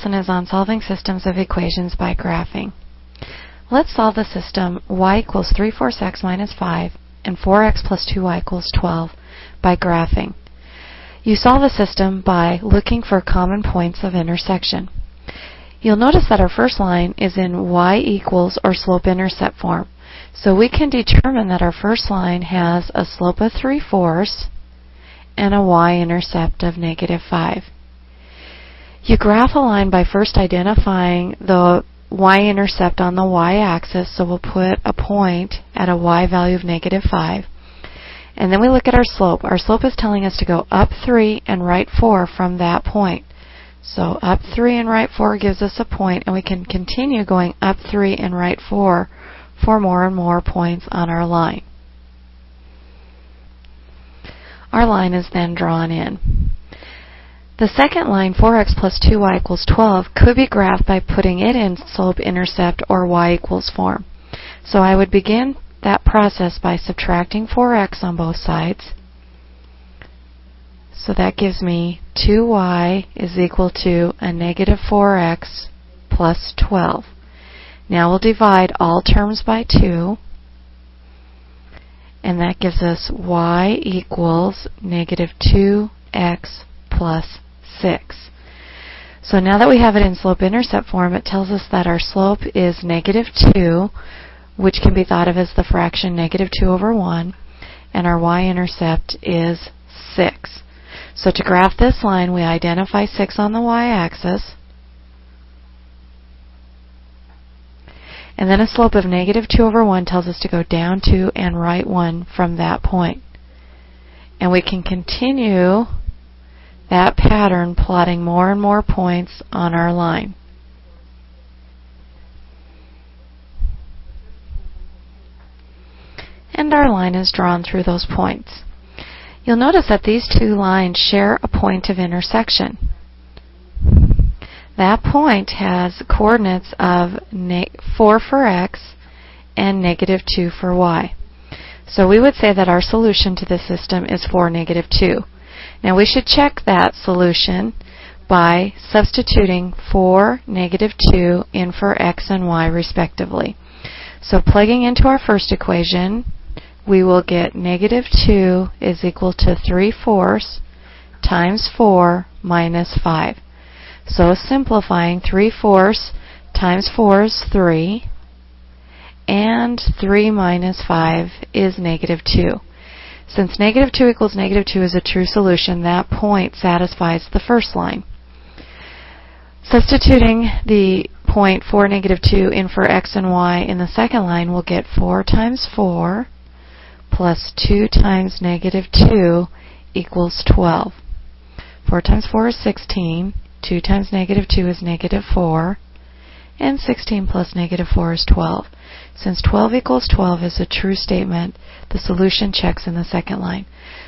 lesson is on solving systems of equations by graphing. Let's solve the system y equals 3/4 x minus 5 and 4x plus 2y equals 12 by graphing. You solve the system by looking for common points of intersection. You'll notice that our first line is in y equals or slope-intercept form. So we can determine that our first line has a slope of 3/4 and a y-intercept of -5. You graph a line by first identifying the y-intercept on the y-axis, so we'll put a point at a y value of -5. And then we look at our slope. Our slope is telling us to go up 3 and right 4 from that point. So up 3 and right 4 gives us a point, and we can continue going up 3 and right 4 for more and more points on our line. Our line is then drawn in. The second line, 4x plus 2y equals 12, could be graphed by putting it in slope-intercept or y equals form. So I would begin that process by subtracting 4x on both sides. So that gives me 2y is equal to a -4x plus 12. Now we'll divide all terms by 2, and that gives us y equals -2x plus 6. So now that we have it in slope-intercept form, it tells us that our slope is -2, which can be thought of as the fraction -2/1, and our y-intercept is 6. So to graph this line, we identify 6 on the y-axis, and then a slope of -2/1 tells us to go down 2 and right 1 from that point. And we can continue that pattern, plotting more and more points on our line. And our line is drawn through those points. You'll notice that these two lines share a point of intersection. That point has coordinates of 4 for x and -2 for y. So we would say that our solution to this system is 4, -2. Now we should check that solution by substituting 4, -2 in for x and y respectively. So plugging into our first equation, we will get -2 is equal to 3/4 times 4 minus 5. So simplifying, 3/4 times 4 is 3, and 3 minus 5 is -2. Since -2 equals -2 is a true solution, that point satisfies the first line. Substituting the point 4, -2 in for x and y in the second line, we'll get 4 times 4 plus 2 times -2 equals 12. 4 times 4 is 16. 2 times -2 is -4, and 16 plus -4 is 12. Since 12 equals 12 is a true statement, the solution checks in the second line.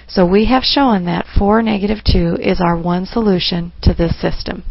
So we have shown that 4, -2 is our one solution to this system.